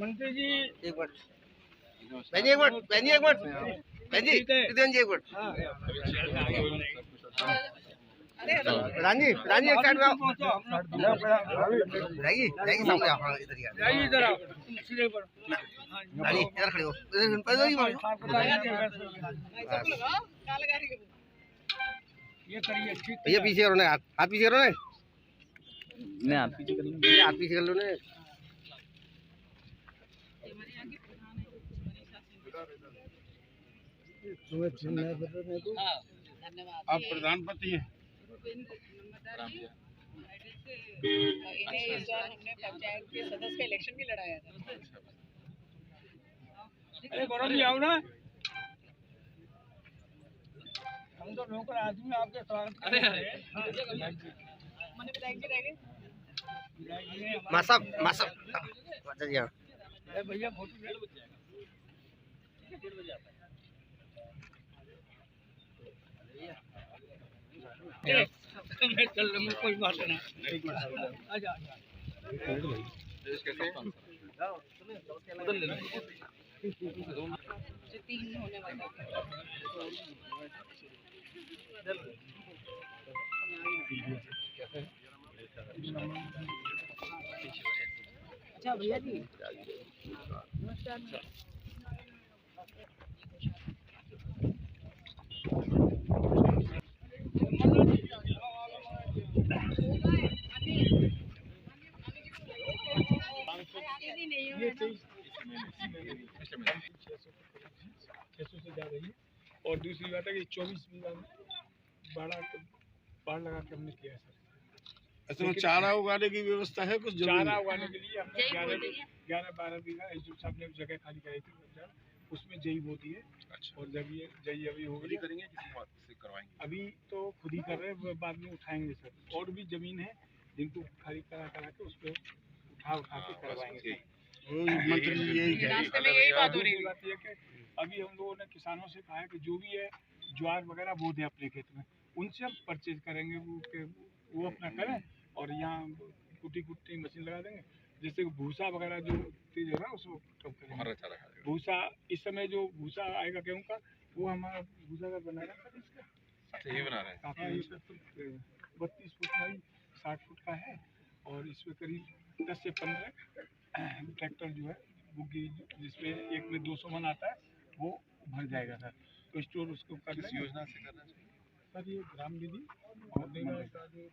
मंत्री जी एक मिनट बहन जी, एक मिनट बहन जी, एक मिनट बहन जी, रितन जी एक मिनट। रानी रानी एक साइड में आओ। रहेगी रहेगी सामने आओ। हाँ इधर ही आ इधर आओ सीधे पर। रानी इधर खड़े हो, इधर पर ही मारो। ये करिए ठीक भैया पीछे करो ना, हाथ पीछे करो ना। नहीं आप पीछे करेंगे, हाथ पीछे कर लो ना। आप प्रधानमंत्री हैं। इस बार हमने पंचायत के सदस्य का इलेक्शन भी लड़ाया था। अरे गौरव जी आओ ना, हम तो नौकर आदमी आपके स्वागत मैंने विधायक जी रहेंगे। मासा मासा अच्छा जी हाँ। भैया फोटो चल कोई बात नहीं। आजा जो 3 होने वाला अच्छा भैया जी नमस्कार। ये 600 से जा रही है। और दूसरी बात है कि 24 बीघा में बाढ़ लगा के हमने किया है सर। अच्छा, चारा उगाने की व्यवस्था है कुछ? चारा उगाने के लिए हमने 11-12 बीघा साहब ने जगह खाली कराई थी, उसमें जई बो दी है। अच्छा। और जब ये जई अभी हो गई करेंगे, किसी बात से करवाएंगे? अभी तो खुद ही कर रहे हैं, बाद में उठाएंगे सर। और भी जमीन है जिनको खाली करा के उस पर उठा के करवाएंगे। मंत्री जी यही कह रहे रास्ते में यही बात हो रही है। बात ये कि अभी हम लोगों ने किसानों से कहा है कि जो भी है ज्वार वगैरह बो दे अपने खेत में, उनसे हम परचेज करेंगे, वो अपना करें और यहाँ कुटी मशीन लगा देंगे। जैसे भूसा वगैरह जो चीज है ना उसको कम करेंगे। भूसा इस समय जो भूसा आएगा गेहूँ का, वो हमारा भूसा का बना रहा है इसका। यही बना रहे हैं। काफी 32 फुट का 60 फुट का है। और इसमें करीब 10 से 15 ट्रैक्टर जो है बुग्गी, जिसमें एक में 200 मन आता है, वो भर जाएगा सर। तो स्टोर उसको कर लेंगे। योजना से करना चाहिए सर ये ग्राम निधि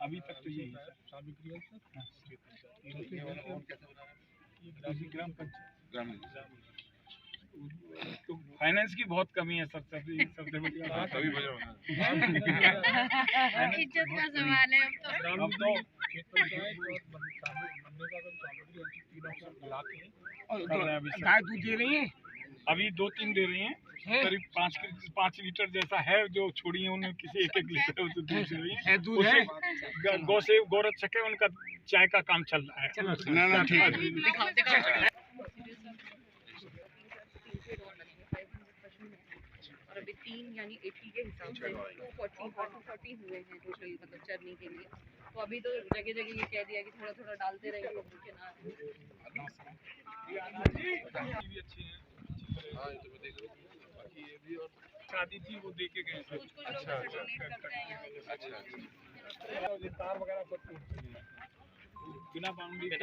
अभी तक तो यही है साबित्री है सर। ये ग्राम पंचायत तो फाइनेंस की बहुत कमी है सर, सबसे बड़ी बात। तभी बजा इज्जत का सवाल है अब तो। गाय दूध दे रही है, अभी 2-3 दे रही हैं, करीब 5 लीटर जैसा है जो छोड़ी है उन्हें, किसी 1-1 लीटर दूध दे रही है। दूध है गौ से गोरक्षक है, उनका चाय का काम चल रहा है। ना ठीक है। और अभी 3 यानी 80 के हिसाब से 240 हुए हैं टोटल, मतलब चरने के लिए। तो अभी तो जगह जगह ये कह दिया कि थोड़ा थोड़ा डालते रहेंगे बब्बू के नाम। शादी थी वो दे के गए थे। अच्छा तार वगैरह सब बिना बाउंड्री के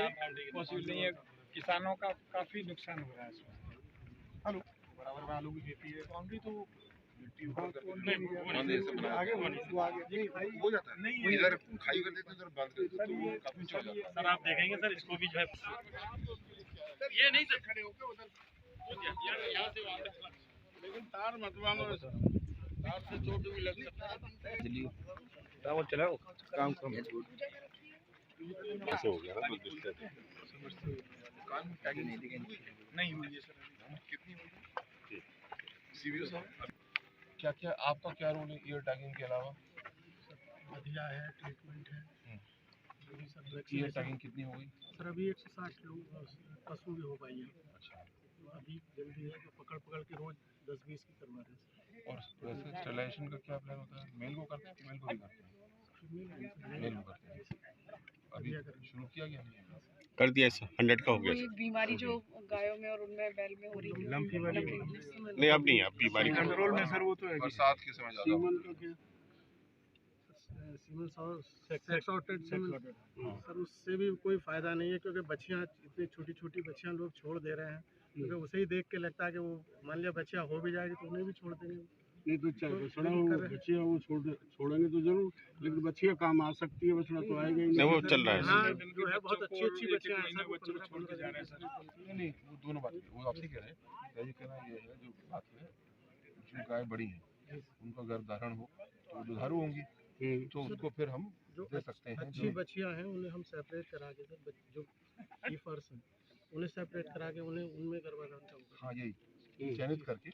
पॉसिबल नहीं है। किसानों का काफी नुकसान हो रहा है इसमें। हेलो, बराबर में आलू की खेती है, बाउंड्री तो आगे हो जाता है। नहीं इधर खाई कर देते, इधर बांध कर देते, तो काफी चल जाता है। सर आप देखेंगे सर इसको भी जो है ये नहीं सर खड़े होकर उधर यहाँ से वहाँ तक, लेकिन तार मत बांधो, तार से चोट भी लग सकता है। वो चलाओ काम कम ऐसे हो गया ना, कुछ दिक्कत है। नहीं हुई है सर। कितनी हुई? सीवीओ साहब क्या क्या आपका क्या रोल है ईयर टैगिंग के अलावा? बढ़िया है, ट्रीटमेंट है। ईयर टैगिंग कितनी हो गई सर? अभी 160 लोग पशु भी हो पाई है। अच्छा, अभी जल्दी है तो पकड़ के रोज 10-20 की करवा रहे हैं। और वैसे स्टेलाइजेशन का क्या प्लान होता है? मेल को करते हैं, फीमेल को भी करते हैं? मेल को करते हैं। किया गया नहीं? कर दिया, 100 का हो गया कोई सर। बीमारी जो गायों में और उनमें बैल में हो रही थी लंपी वाली नहीं अब नहीं है, अब बीमारी का कंट्रोल में सर वो तो है कि बरसात के समय ज्यादा होता सर उससे भी कोई फायदा नहीं है, क्योंकि बच्चियां इतनी छोटी छोटी बच्चियां लोग छोड़ दे रहे हैं, क्योंकि उसे ही देख के लगता है कि वो मान लिया बच्चियां हो भी जाएगी तो उन्हें भी छोड़ देंगे। नहीं तो बछड़ा वो बच्चियाँ वो छोड़ेंगे तो जरूर, लेकिन बच्चियाँ काम आ सकती है, बछड़ा तो आएगा ही नहीं, वो चल रहा है। हाँ जो है बहुत अच्छी अच्छी बच्चियां हैं सर, वो बच्चों को छोड़ के जा रहे हैं सर। नहीं वो दोनों बात वो आपसे कह रहे हैं। ये कहना ये है जो बात है, जो गाय बड़ी है उनका गर्भधारण हो तो दुधारू होंगी, तो उसको फिर हम जो दे सकते हैं। अच्छी बच्चियां हैं उन्हें हम सेपरेट करा के सर, जो कीफर्स हैं उन्हें सेपरेट करा के उन्हें उनमें गर्भाधान का हाँ यही चयनित करके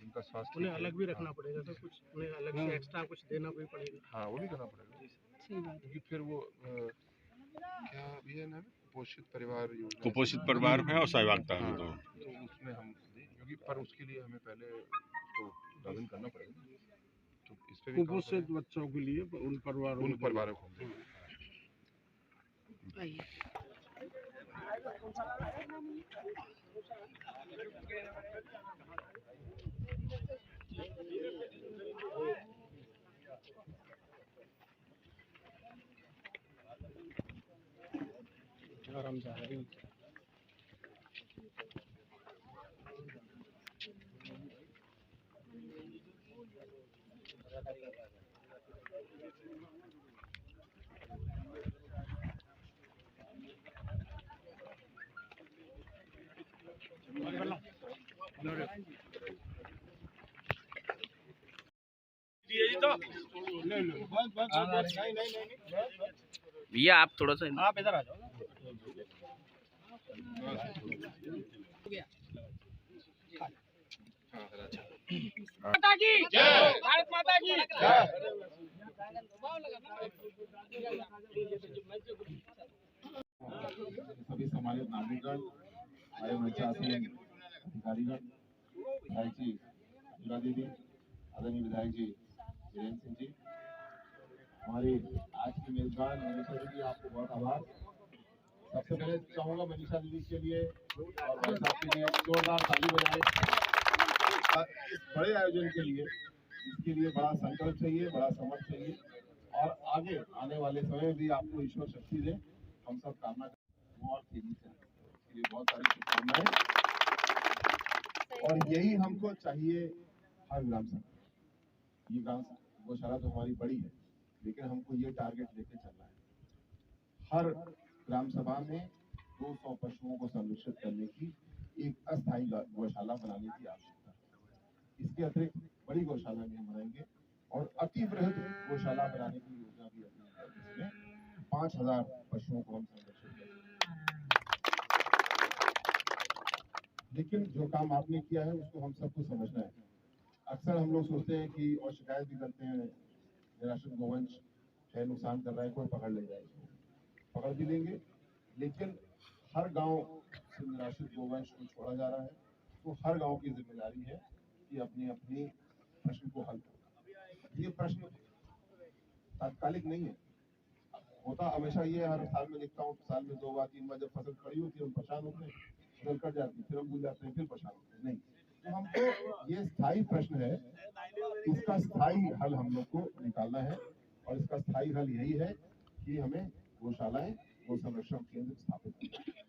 उनका स्वास्थ्य उन्हें अलग भी रखना पड़ेगा सर, कुछ उन्हें अलग से एक्स्ट्रा कुछ देना भी पड़ेगा। हाँ वो भी करना पड़ेगा, क्योंकि फिर वो क्या भी है ना, कुपोषित परिवार योजना, कुपोषित परिवार में और सहवागता है तो उसमें हम दें, क्योंकि पर उसके लिए हमें पहले उसको लॉगिन करना पड़ेगा, तो इस पे भी काम कुपोषित बच्चों के लिए उन परिवारों को दें। आराम से आ रही है। भैया आप थोड़ा सा आप इधर आ जाओ। माता की जय, भारत माता की जय। सभी सम्मानित नागरिकगण, हमारे मंचासीन अधिकारीगण, विधायक जी अनिला दीदी, आदरणीय विधायक जी वीरेंद्र सिंह जी, हमारी आज की मेजबान मनीषा दीदी, आपको बहुत आभार। सबसे पहले चाहूँगा मनीषा दीदी के लिए और भाई साहब के लिए जोरदार ताली बजाएं। इस बड़े आयोजन के लिए, इसके लिए बड़ा संकल्प चाहिए, बड़ा समर्थ चाहिए, और आगे आने वाले समय में भी आपको ईश्वर शक्ति दे, हम सब कामना करें वो और तेजी से, इसके लिए बहुत सारी शुभकामनाएं। और यही हमको चाहिए हर ग्राम सभा। ये ग्राम गौशाला तो हमारी बड़ी है, लेकिन हमको ये टारगेट लेके चलना है, हर ग्राम सभा में 200 पशुओं को संरक्षित करने की एक अस्थायी गौशाला बनाने की आवश्यकता है। इसके अतिरिक्त बड़ी गौशाला भी हम बनाएंगे और अति वृहद गौशाला बनाने की योजना भी अपनी है, जिसमें 5000 पशुओं को हम संरक्षित करेंगे। लेकिन जो काम आपने किया है उसको हम सबको समझना है। अक्सर हम लोग सोचते हैं कि और शिकायत भी करते हैं, निराश्रित गोवंश है, नुकसान कर रहा है, कोई पकड़ ले जाए, पकड़ भी लेंगे, लेकिन हर गांव से निराश्रित गोवंश को छोड़ा जा रहा है, तो हर गांव की जिम्मेदारी है कि अपनी अपनी प्रश्न को हल करें। ये प्रश्न तात्कालिक नहीं है, होता हमेशा ये हर साल में देखता हूँ, साल में 2 बार 3 बार जब फसल खड़ी होती है हम परेशान होते हैं, फसल कट जाती है, फिर हम भूल जाते हैं, फिर परेशान होते हैं। नहीं, तो हमको ये स्थायी प्रश्न है, इसका स्थायी हल हम लोग को निकालना है, और इसका स्थायी हल यही है कि हमें गौशालाएं, गौ संरक्षण केंद्र स्थापित करना।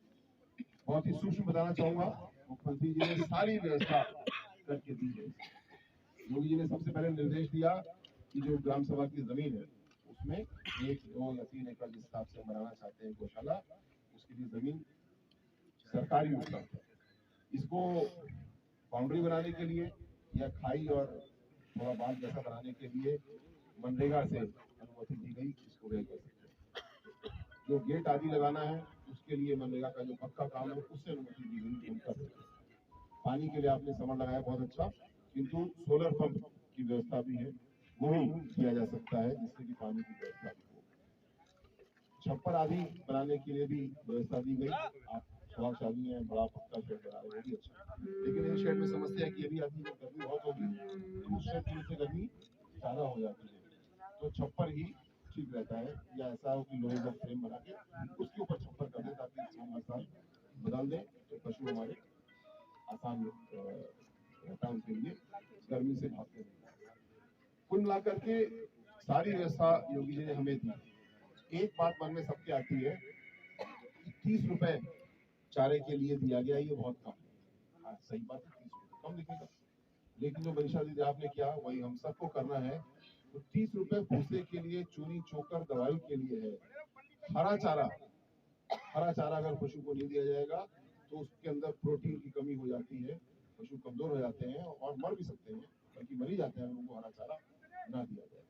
बहुत ही सूक्ष्म बताना चाहूंगा, मुख्यमंत्री जी ने सारी व्यवस्था करके दी है। योगी जी ने सबसे पहले निर्देश दिया कि जो ग्राम सभा की जमीन है उसमें 1, 2 या 3 एकड़ जिस हिसाब से बनाना चाहते हैं गौशाला, उसके लिए जमीन सरकारी उपलब्ध है। इसको बाउंड्री बनाने के लिए या खाई और थोड़ा बांध जैसा बनाने के लिए मनरेगा से अनुमति दी गई, इसको वेल कर सकते हैं। जो गेट आदि लगाना है उसके लिए मनरेगा का जो पक्का काम है उससे अनुमति दी गई, हम कर सकते हैं। पानी के लिए आपने समर लगाया, बहुत अच्छा, किंतु सोलर पंप की व्यवस्था भी है, वो भी किया जा सकता है, जिससे कि पानी की व्यवस्था भी हो। छप्पर आदि बनाने के लिए भी व्यवस्था दी गई। आप प्रभावशाली है, बड़ा पक्का शेड बना रहे, वो भी अच्छा, लेकिन इन शेड में समस्या है कि अभी आदमी जब गर्मी बहुत होगी तो उस शेड की नीचे गर्मी ज्यादा हो जाती है, तो छप्पर ही ठीक रहता है, या ऐसा हो कि लोहे का फ्रेम बना के उसके ऊपर छप्पर कर दे ताकि हम हर साल बदल दें, तो पशु हमारे आसान रहता है उनके लिए, गर्मी से भागते नहीं। कुल मिलाकर के सारी व्यवस्था योगी जी ने हमें दी। एक बात मन में सबके आती है, 30 रुपए चारे के लिए दिया गया, ये बहुत कम है। हाँ सही बात है, 30 रुपए कम दिखेगा, लेकिन जो मनीषा दीदी आपने किया वही हम सबको करना है। तो 30 रुपए भूसे के लिए, चूनी चोकर दवाई के लिए है। हरा चारा अगर पशु को नहीं दिया जाएगा तो उसके अंदर प्रोटीन की कमी हो जाती है, पशु कमजोर हो जाते हैं और मर भी सकते हैं, बल्कि मर ही जाते हैं अगर उनको हरा चारा ना दिया जाए।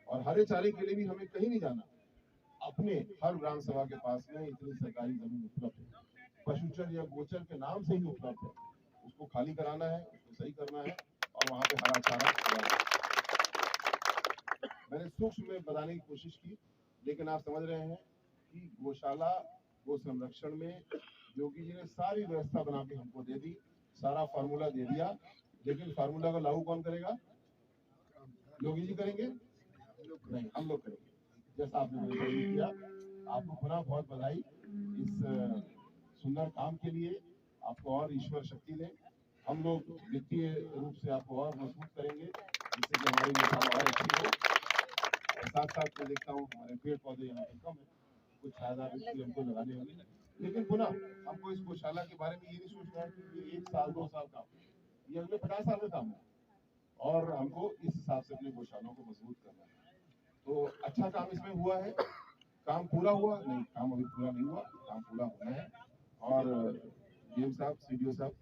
और हरे चारे के लिए भी हमें कहीं नहीं जाना, अपने हर ग्राम सभा के पास में इतनी सरकारी जमीन उपलब्ध है, पशुचर या गोचर के नाम से ही उपलब्ध है, उसको खाली कराना है, उसको सही करना है और वहाँ पे हरा चारा लगाना है। मैंने सूक्ष्म में बताने की कोशिश की, लेकिन आप समझ रहे हैं कि गौशाला गो संरक्षण में योगी जी ने सारी व्यवस्था बना के हमको दे दी, सारा फार्मूला दे दिया, लेकिन फार्मूला को लागू कौन करेगा? योगी जी करेंगे? नहीं, हम लोग करेंगे, जैसा आपने मुझे किया। आपको पुनः बहुत बधाई इस सुंदर काम के लिए, आपको और ईश्वर शक्ति दे। हम लोग वित्तीय रूप से आपको और मजबूत करेंगे, जिससे कि हमारी गौशाला और अच्छी हो। और साथ साथ मैं देखता हूँ हमारे पेड़ पौधे यहाँ पे कम है, कुछ छायादार वृक्ष हमको लगाने होंगे, लेकिन पुनः हमको इस गौशाला के बारे में ये नहीं सोचना है कि ये 1 साल 2 साल काम, ये अगले 50 साल का काम है, और हमको इस हिसाब से अपने गौशालों को मजबूत करना है। तो अच्छा काम इसमें हुआ है। काम पूरा हुआ नहीं, काम अभी पूरा नहीं हुआ, काम पूरा होना है। और डीएम साहब, सीडीओ साहब,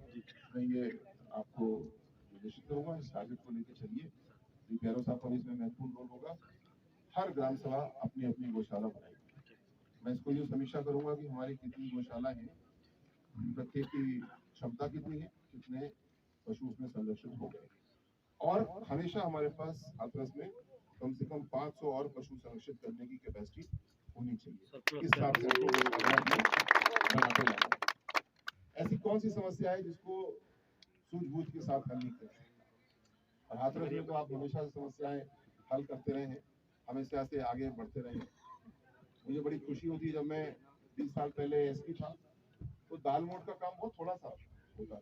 मैं ये आपको निर्देशित करूंगा, इस टारगेट को लेकर चलिए। डीपीआरओ साहब का भी इसमें महत्वपूर्ण रोल होगा। हर ग्राम सभा अपनी अपनी गौशाला बनाएगी। मैं इसको ये समीक्षा करूंगा कि हमारी कितनी गौशाला है, प्रत्येक की क्षमता कितनी है, कितने पशु उसमें संरक्षित हो गए, और हमेशा हमारे पास हाथरस में कम से कम 500 और पशु संरक्षित करने की कैपेसिटी होनी चाहिए। इस हिसाब से बनाते जाना। ऐसी कौन सी समस्या है जिसको सूझबूझ के साथ हल नहीं कर सकते? और हाथरस में तो आप हमेशा समस्याएं हल करते रहे हैं, हमेशा से आगे बढ़ते रहे हैं। मुझे बड़ी खुशी होती है, जब मैं 20 साल पहले एसपी था तो दाल मोड़ का काम बहुत थोड़ा सा होता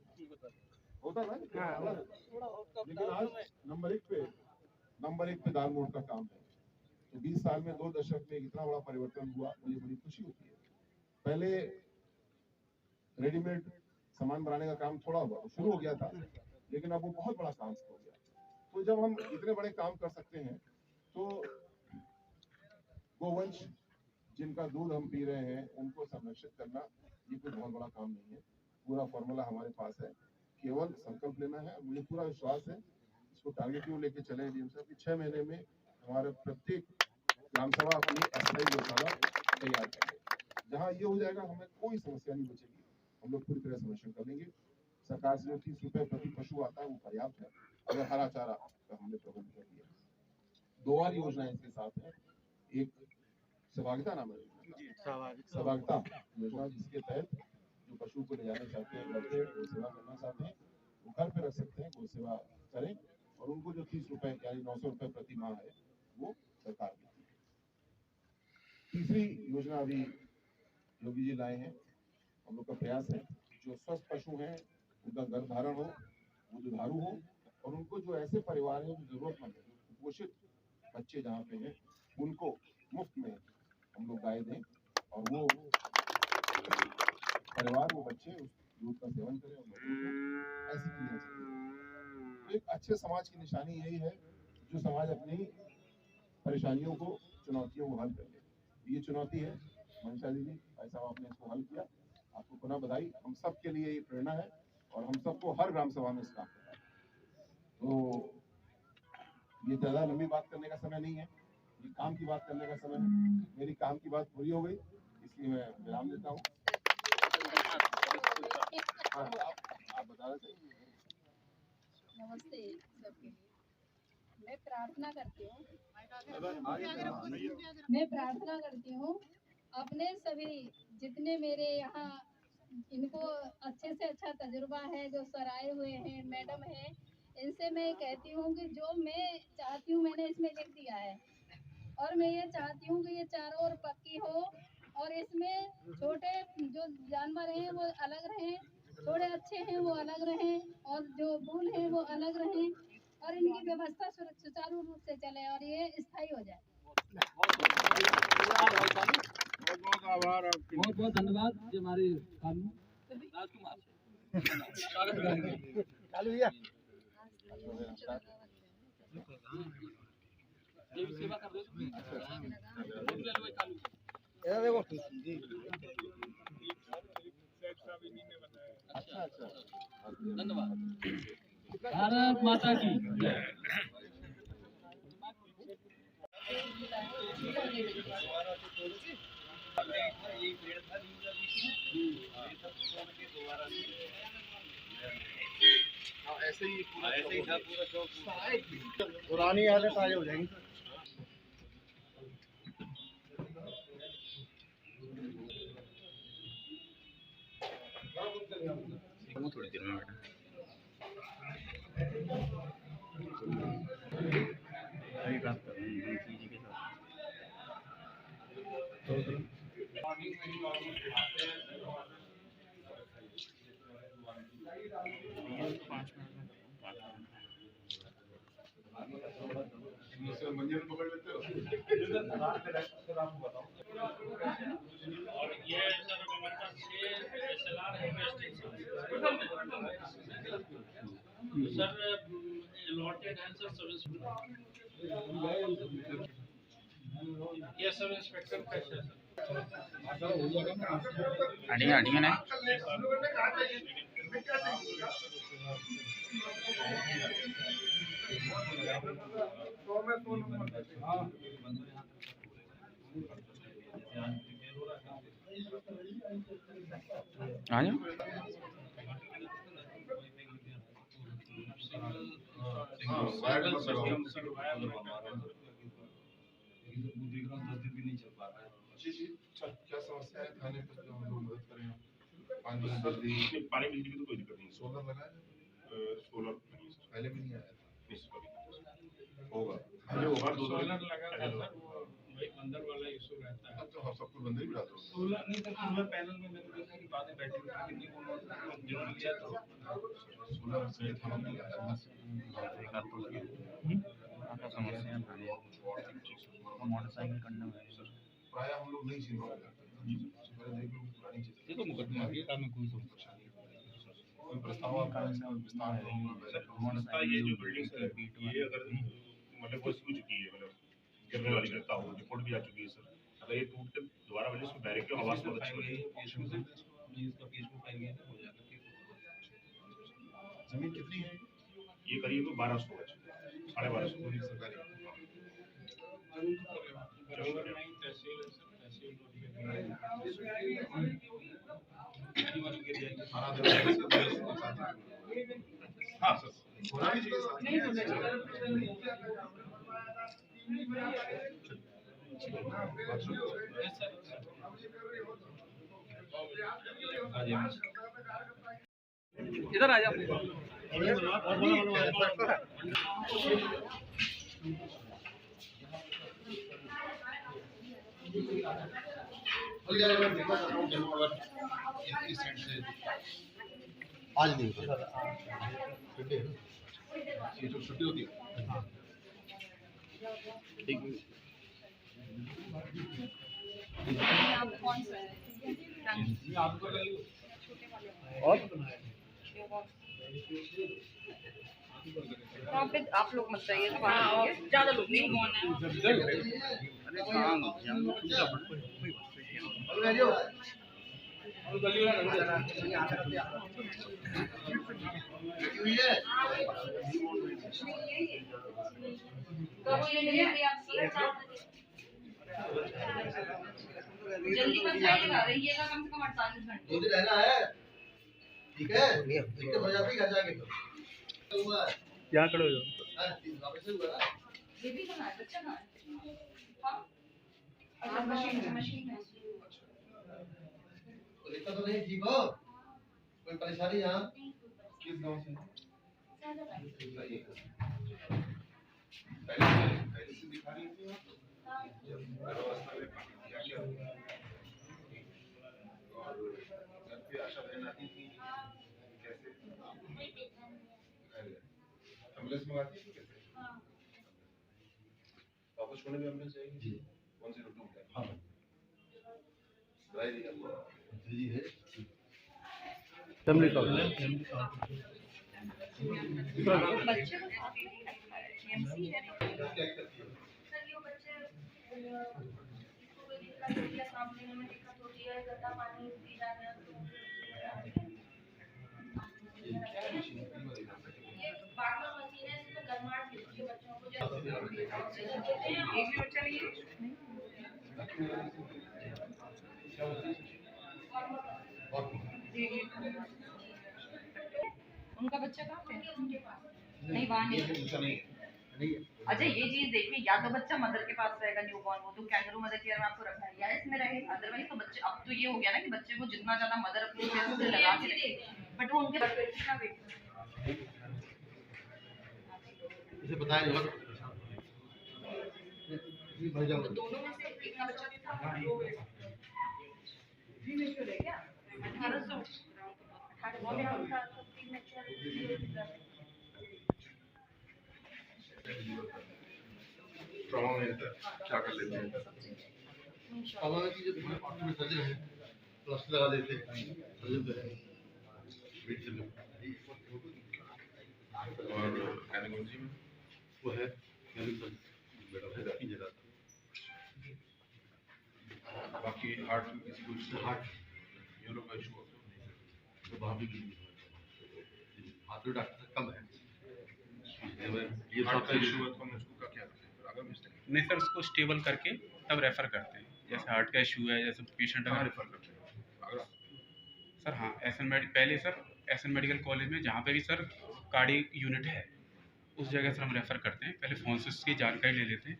था ना, लेकिन आज नंबर एक पे दाल मोड़ का काम है। तो 20 साल में 2 दशक में इतना बड़ा परिवर्तन हुआ, मुझे बड़ी खुशी होती है। पहले रेडीमेड सामान बनाने का काम थोड़ा हुआ, शुरू हो गया था, लेकिन अब वो बहुत बड़ा काम हो गया। तो जब हम इतने बड़े काम कर सकते हैं, तो गोवंश जिनका दूध हम पी रहे हैं उनको संरक्षित करना ये कोई बहुत बड़ा काम नहीं है। पूरा फॉर्मूला हमारे पास है, केवल संकल्प लेना है। मुझे पूरा विश्वास है, इसको टारगेट क्यों लेके चले डीएम साहब कि 6 महीने में हमारे प्रत्येक ग्राम सभा अपनी अस्थायी गौशाला तैयार करेंगे। जहाँ ये हो जाएगा, हमें कोई समस्या नहीं बचेगी, हम लोग पूरी तरह संरक्षण कर लेंगे। सरकार से जो 30 रुपए प्रति पशु आता है वो पर्याप्त है, अगर हरा चारा का हमने प्रबंध कर दिया। 2 और योजनाएं इसके साथ है। एक सहभागिता नाम है, सहभागिता योजना, जिसके तहत जो पशु को ले जाना चाहते हैं, घर पे गौ सेवा करना चाहते हैं, वो घर पे रख सकते हैं, गौ सेवा करें, और उनको जो 30 रुपए यानी 900 रुपए प्रति माह है वो सरकार देती है। तीसरी योजना अभी योगी जी लाए हैं, हम लोग का प्रयास है जो स्वस्थ पशु हैं उनका गर्भधारण हो, वो दुधारू हो, और उनको जो ऐसे परिवार हैं जो जरूरतमंद है, कुपोषित बच्चे जहाँ पे हैं, उनको मुफ्त में हम लोग गाय दें, और वो परिवार, वो बच्चे उस दूध का सेवन करें और ऐसी चीजें चाहिए। तो एक अच्छे समाज की निशानी यही है जो समाज अपनी परेशानियों को, चुनौतियों को हल कर ले। ये चुनौती है, मनीषा दीदी, भाई साहब आपने इसको हल किया, आपको पुनः बधाई। हम सब के लिए ये प्रेरणा है, और हम सबको हर ग्राम सभा में इस काम करना है। तो ये ज्यादा लंबी बात करने का समय नहीं है, ये काम की बात करने का समय है। मेरी काम की बात पूरी हो गई, इसलिए मैं विराम देता हूँ। आप बता रहे थे। नमस्ते सबके लिए। मैं प्रार्थना करती हूँ अपने सभी जितने मेरे यहाँ इनको अच्छे से अच्छा तजुर्बा है, जो सर आए हुए हैं, मैडम है, इनसे मैं कहती हूँ कि जो मैं चाहती हूँ मैंने इसमें लिख दिया है, और मैं ये चाहती हूँ कि ये चारों ओर पक्की हो और इसमें छोटे जो जानवर हैं वो अलग रहें, थोड़े अच्छे हैं वो अलग रहें और जो बुल हैं वो अलग रहें और इनकी व्यवस्था सुचारू रूप से चले और ये स्थायी हो जाए। बहुत आभार आपके। बहुत बहुत धन्यवाद जी हमारे राजकुमार स्वागत करेंगे। चालू भैया सेवा कर रहे देखो धन्यवाद। भारत माता की ऐसे ही था पूरा पुरानी यादें ताज़ा हो जाएंगी। थोड़ी देर में मैडम मंजन पकड़ लेते हो। और ये सर हमारे पास 6 SLR है सर अलॉटेड है सर सर्विस ये सब इंस्पेक्टर कैसे अड़िया अड़िया ना आ जाओ क्या समस्या है थाने पर जो हम लोग मदद करें? पानी बिजली की तो कोई दिक्कत नहीं। सोलर लगा है? सोलर पहले भी नहीं आया था। होगा सोलर लगा था सर, वो वही बंदर वाला इशू रहता है। तो हम सब कुछ बंदर ही बिठाते हैं। सोलर नहीं सर, सोलर पैनल में मैंने देखा कि बातें बैठी हुई नहीं वो जरूरी है तो सोलर से हम मोटरसाइकिल करना प्राय हम लोग नहीं चीज़ पुरानी चीज़ ये तो मुकदमा है, काम में कोई कोई प्रस्ताव आपका विस्तार है? ये जो बिल्डिंग है ये अगर मतलब वो सूझ चुकी है, मतलब गिरने वाली घटना हो, रिपोर्ट भी आ चुकी है सर। अगर ये टूट के दोबारा बने इसमें बैरिकेड आवाज बहुत अच्छी लगी। जमीन कितनी है? ये करीब 1200 है, 1250 सरकारी। नहीं तहसील है सर, तहसील हाँ सर होना भी चाहिए इधर आ जाओ। आज नहीं ये जो छुट्टी होती है आप कौन सा और आप लोग मत जाइए, ज्यादा लोग नहीं कौन है जल्दी मत जाइएगा, रहिएगा कम से कम 48 घंटे। दो दिन रहना है, ठीक है? दिक्कत हो जाती है घर जाके तो। क्या करो जो वापस से हुआ ना? ये भी कहाँ है, बच्चा कहाँ है? हाँ अच्छा मशीन है। तो दिक्कत तो नहीं, ठीक हो? कोई परेशानी यहाँ? किस गांव से? सही है। पहले से दिखा रही थी आप? एम्बुलेंस मंगाती है कैसे? वापस छोड़ने में एम्बुलेंस जाएगी जी 102 पे। हाँ ड्राइव जी है फैमिली का बच्चे को एमसी है क्या करती है? सर ये बच्चे कोई दिक्कत होती है, सांस लेने में दिक्कत होती है, गंदा पानी पी जाते हैं तो ये बागवा मशीन है, इसमें गर्माहट मिलती है बच्चों को। जब एक भी बच्चा नहीं है उनका बच्चा कहाँ पे है? नहीं वहाँ नहीं। अच्छा ये चीज देखिए, या तो बच्चा मदर के पास रहेगा न्यूबॉर्न, वो तो कैंगरू मदर केयर में आपको रखना है, या इसमें रहे। अदरवाइज तो बच्चे, अब तो ये हो गया ना कि बच्चे को जितना ज्यादा मदर अपनी चेस्ट से लगा के रखे, बट वो उनके कितना वेट इसे बताया नहीं तो दोनों में से एक का बच्चा था प्रीमेच्योर है क्या? 1800 ट्रॉमा में क्या कर लेते हैं? पापा की जो डॉक्टर में सर्जन है प्लास्टर लगा देते हैं सर्जन पे और गैनेकोलॉजी में वो है बेटा है काफी जगह बाकी हार्ट में किसी को हार्ट न्यूरो का इशू होता तो वहाँ भी हाथ में डॉक्टर कम है ये हार्ट का इशू है तो हम उसको क्या करते हैं अगर मिस्टेक नहीं सर, उसको स्टेबल करके तब रेफ़र करते हैं। जैसे हार्ट का इशू है, जैसे पेशेंट कहाँ अगर रेफर करते हैं? अगर सर हाँ पहले सर एसएन मेडिकल कॉलेज में जहाँ पे भी सर कार्डियक यूनिट है उस जगह सर हम रेफ़र करते हैं। पहले फोन से उसकी जानकारी ले लेते हैं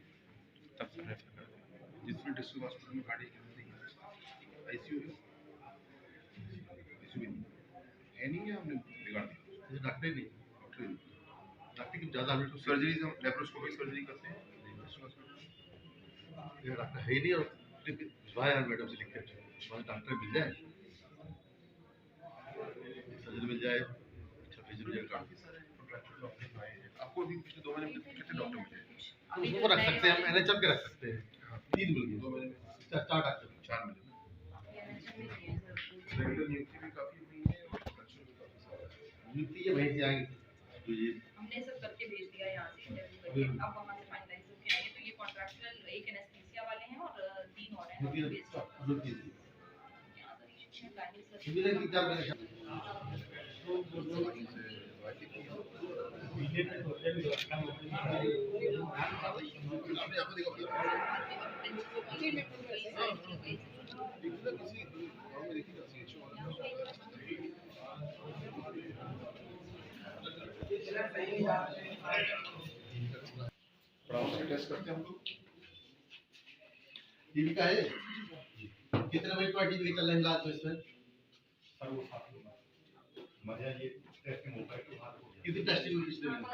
तब सर रेफ़र करते हैं। जिसमें डिस्ट्रिक्ट हॉस्पिटल में गाड़ी आईसीयू है है नहीं है हमने बिगाड़ दिया डॉक्टर नहीं डॉक्टर की ज़्यादा हमें तो सर्जरी हम लेप्रोस्कोपिक सर्जरी करते हैं ये डॉक्टर है ही नहीं और भिजवाया मैडम से लिख कर वहाँ डॉक्टर मिल जाए सर्जरी मिल जाए अच्छा फिजिकल काट आपको अभी पिछले 2 महीने में कितने डॉक्टर मिले? उसको रख सकते हैं हम एनएचएम के रख सकते हैं 3 मिल गए 2 महीने में 4 डॉक्टर 4 मिले। रेगुलर नियुक्ति भी काफी हुई है और प्रोडक्शन भी काफी सारा है। नियुक्ति ये वहीं से आएंगे तो ये हमने सब करके भेज दिया यहाँ से इंटरव्यू करके, अब वहाँ से फाइनलाइज होके आएंगे। तो ये कॉन्ट्रैक्चुअल एक एनेस्थीसिया वाले हैं और 3 और हैं सुविधा की क्या मैंने टेस्ट करते हैं हम लोग। टीवी का है कितने बजे का टीवी चल रहा है इलाज में इसमें सर वो साथ में मजा ये टेस्टिंग होता है तो हाथ हो गया। कितनी टेस्टिंग हुई पिछले महीने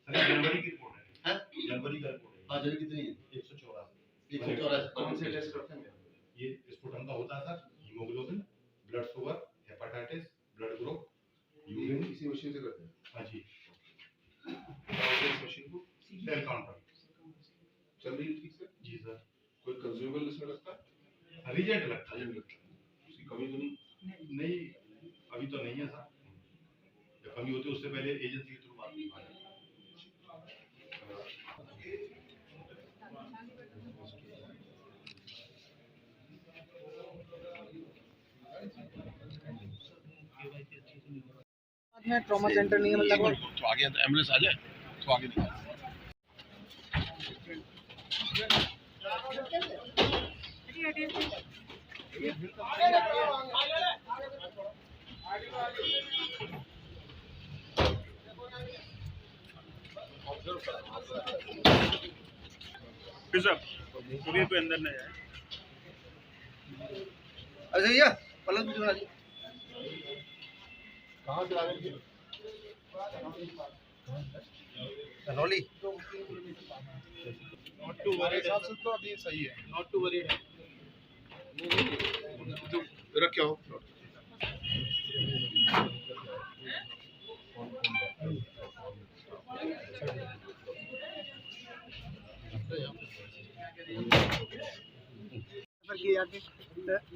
सर जनवरी की रिपोर्ट है जनवरी का रिपोर्ट है। हाँ जनवरी कितनी है 184 कौन से टेस्ट करते हैं? ये स्फुटन का होता है sir, haemoglobin, blood sugar, hepatitis, blood group, urine. इसी मशीन से करते हैं? हाँ जी। इस मशीन को सेल काउंटर चल रही है ठीक से? जी सर। कोई कंज्यूमेबल इसमें लगता है? रिजेंट लगता है। उसकी कमी तो नहीं? नहीं अभी तो नहीं है सर, जब कमी होती है उससे पहले एजेंसी के थ्रू बात आ जाए। में ट्रॉमा सेंटर नहीं है मतलब तो आगे एम्बुलेंस आ जाए तो आगे निकाल। पूरी पे अंदर नहीं है। अरे भैया पलंग भी बना ली कहाँ से आ रहे थे? कनौली नॉट टू वरीड हिसाब से तो अभी सही है। नॉट टू वरीड है तो रख क्या हो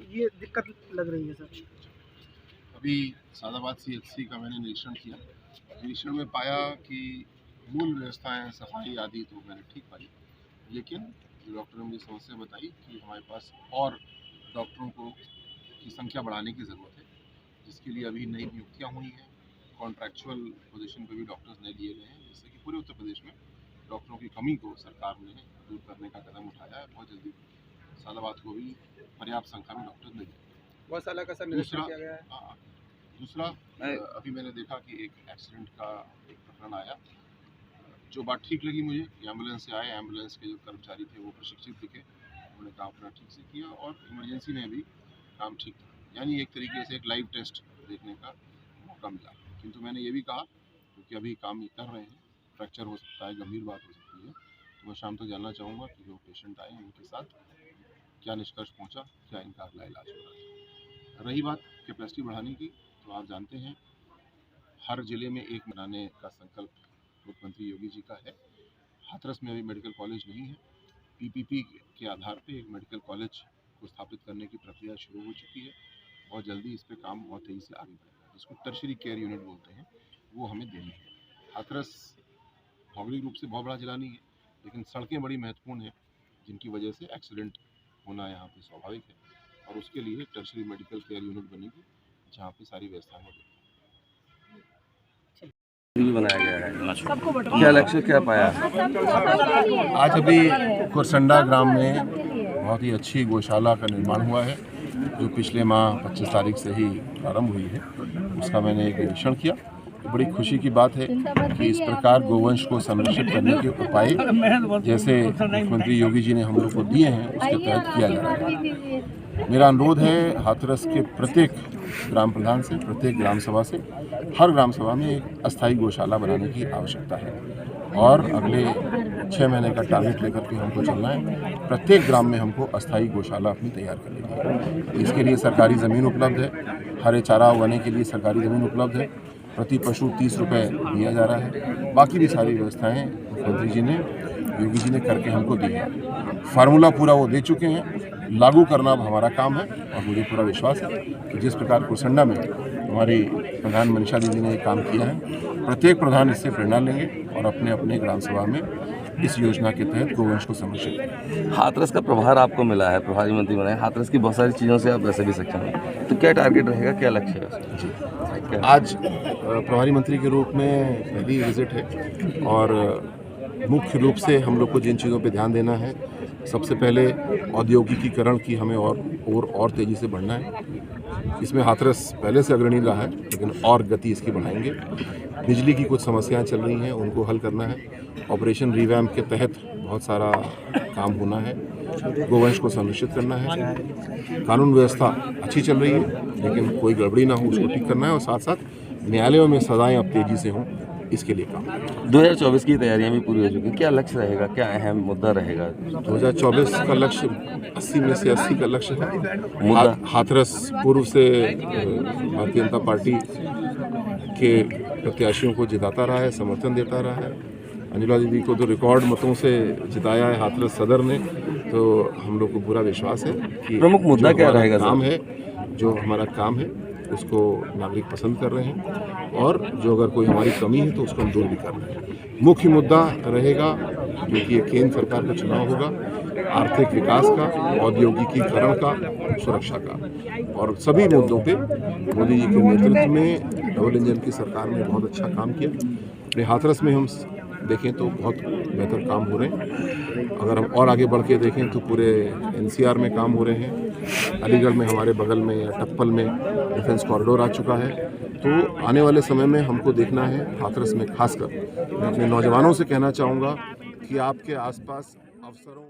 ये दिक्कत लग रही है सर। अभी सादाबाद CHC का मैंने निरीक्षण किया। निरीक्षण में पाया कि मूल व्यवस्थाएं सफाई आदि तो मैंने ठीक पाई, लेकिन डॉक्टर ने मुझे समस्या बताई कि हमारे पास और डॉक्टरों को की संख्या बढ़ाने की ज़रूरत है, जिसके लिए अभी नई नियुक्तियाँ हुई हैं। कॉन्ट्रैक्चुअल पोजीशन पे भी डॉक्टर्स नए लिए गए हैं, जिससे कि पूरे उत्तर प्रदेश में डॉक्टरों की कमी को सरकार ने दूर करने का कदम उठाया है। बहुत जल्दी सादाबाद को भी पर्याप्त संख्या में डॉक्टर मिल जाएंगे। गौशाला का सर निरीक्षण किया गया है। दूसरा, अभी मैंने देखा कि एक एक्सीडेंट का एक प्रकरण आया। जो बात ठीक लगी मुझे कि एम्बुलेंस से आए, एम्बुलेंस के जो कर्मचारी थे वो प्रशिक्षित दिखे, उन्होंने काम अपना ठीक से किया और इमरजेंसी में भी काम ठीक था। यानी एक तरीके से एक लाइव टेस्ट देखने का मौका मिला। किंतु मैंने ये भी कहा, क्योंकि अभी काम कर रहे हैं, फ्रैक्चर हो सकता है, गंभीर बात हो सकती है, तो मैं शाम तक जानना चाहूँगा कि जो पेशेंट आए उनके साथ क्या निष्कर्ष पहुँचा, क्या इनका अगला इलाज हो रहा है। रही बात कैपेसिटी बढ़ाने की, तो आप जानते हैं हर जिले में एक बनाने का संकल्प मुख्यमंत्री योगी जी का है। हाथरस में अभी मेडिकल कॉलेज नहीं है। PPP के आधार पे एक मेडिकल कॉलेज को स्थापित करने की प्रक्रिया शुरू हो चुकी है। बहुत जल्दी इस पे काम बहुत तेज़ी से आगे बढ़ेगा। जिसको टर्शरी केयर यूनिट बोलते हैं, वो हमें देनी है। हाथरस भौगोलिक रूप से बहुत बड़ा जिला नहीं है, लेकिन सड़कें बड़ी महत्वपूर्ण हैं, जिनकी वजह से एक्सीडेंट होना यहाँ पे स्वाभाविक है, और उसके लिए टर्शरी मेडिकल केयर यूनिट बनेगी, जहाँ पे सारी व्यवस्थाएं होगी। बनाया गया है, क्या लक्ष्य क्या पाया? आज अभी कुरसंडा ग्राम में बहुत ही अच्छी गौशाला का निर्माण हुआ है, जो पिछले माह 25 तारीख से ही प्रारंभ हुई है। उसका मैंने एक निरीक्षण किया। बड़ी खुशी की बात है कि इस प्रकार गोवंश को संरक्षित करने के उपाय जैसे मुख्यमंत्री योगी जी ने हम लोग को दिए हैं, उसके तहत किया जा रहा है। मेरा अनुरोध है हाथरस के प्रत्येक ग्राम प्रधान से, प्रत्येक ग्राम सभा से, हर ग्राम सभा में एक अस्थायी गौशाला बनाने की आवश्यकता है, और अगले 6 महीने का टारगेट लेकर के हमको चलना है। प्रत्येक ग्राम में हमको अस्थायी गौशाला अपनी तैयार करनी है। इसके लिए सरकारी ज़मीन उपलब्ध है, हरे चारा उगाने के लिए सरकारी ज़मीन उपलब्ध है, प्रति पशु 30 रुपये दिया जा रहा है। बाकी भी सारी व्यवस्थाएं मुख्यमंत्री जी ने, योगी जी ने करके हमको दी है। फार्मूला पूरा वो दे चुके हैं, लागू करना अब हमारा काम है, और मुझे पूरा विश्वास है कि जिस प्रकार कुरसंडा में हमारी प्रधान मनीषा दीदी ने काम किया है, प्रत्येक प्रधान इससे प्रेरणा लेंगे और अपने अपने ग्राम सभा में इस योजना के तहत गोवंश को संरक्षित करेंगे। हाथरस का प्रभार आपको मिला है, प्रभारी मंत्री बनाए, हाथरस की बहुत सारी चीज़ों से आप वैसे भी सक्षम हैं, तो क्या टारगेट रहेगा, क्या लक्ष्य है? जी, आज प्रभारी मंत्री के रूप में पहली विजिट है, और मुख्य रूप से हम लोग को जिन चीज़ों पे ध्यान देना है, सबसे पहले औद्योगिकीकरण की हमें और तेज़ी से बढ़ना है। इसमें हाथरस पहले से अग्रणी रहा है, लेकिन और गति इसकी बढ़ाएंगे। बिजली की कुछ समस्याएं चल रही हैं, उनको हल करना है। ऑपरेशन रिवैम्प के तहत बहुत सारा काम होना है। गोवंश को संरक्षित करना है। कानून व्यवस्था अच्छी चल रही है, लेकिन कोई गड़बड़ी ना हो, उसको ठीक करना है, और साथ साथ न्यायालयों में सजाएं अब तेज़ी से हों, इसके लिए काम। 2024 की तैयारियां भी पूरी हो चुकी हैं, क्या लक्ष्य रहेगा, क्या अहम मुद्दा रहेगा? 2024 का लक्ष्य 80 में से 80 का लक्ष्य है। हाथरस पूर्व से भारतीय जनता पार्टी के प्रत्याशियों को जिताता रहा है, समर्थन देता रहा है। अंजुला दीदी को तो रिकॉर्ड मतों से जिताया है हाथरस सदर ने, तो हम लोग को पूरा विश्वास है कि प्रमुख मुद्दा क्या रहेगा? काम है, जो हमारा काम है उसको नागरिक पसंद कर रहे हैं, और जो अगर कोई हमारी कमी है तो उसको हम दूर भी कर रहे हैं। मुख्य मुद्दा रहेगा, क्योंकि ये केंद्र सरकार का चुनाव होगा, आर्थिक विकास का, औद्योगिकीकरण का, सुरक्षा का, और सभी मुद्दों पे मोदी जी के नेतृत्व में डबल इंजन की सरकार ने बहुत अच्छा काम किया। अपने हाथरस में हम देखें तो बहुत बेहतर काम हो रहे हैं। अगर हम और आगे बढ़ के देखें तो पूरे NCR में काम हो रहे हैं। अलीगढ़ में हमारे बगल में या टप्पल में डिफेंस कॉरिडोर आ चुका है। तो आने वाले समय में हमको देखना है हाथरस में, खासकर मैं अपने नौजवानों से कहना चाहूँगा कि आपके आसपास अवसरों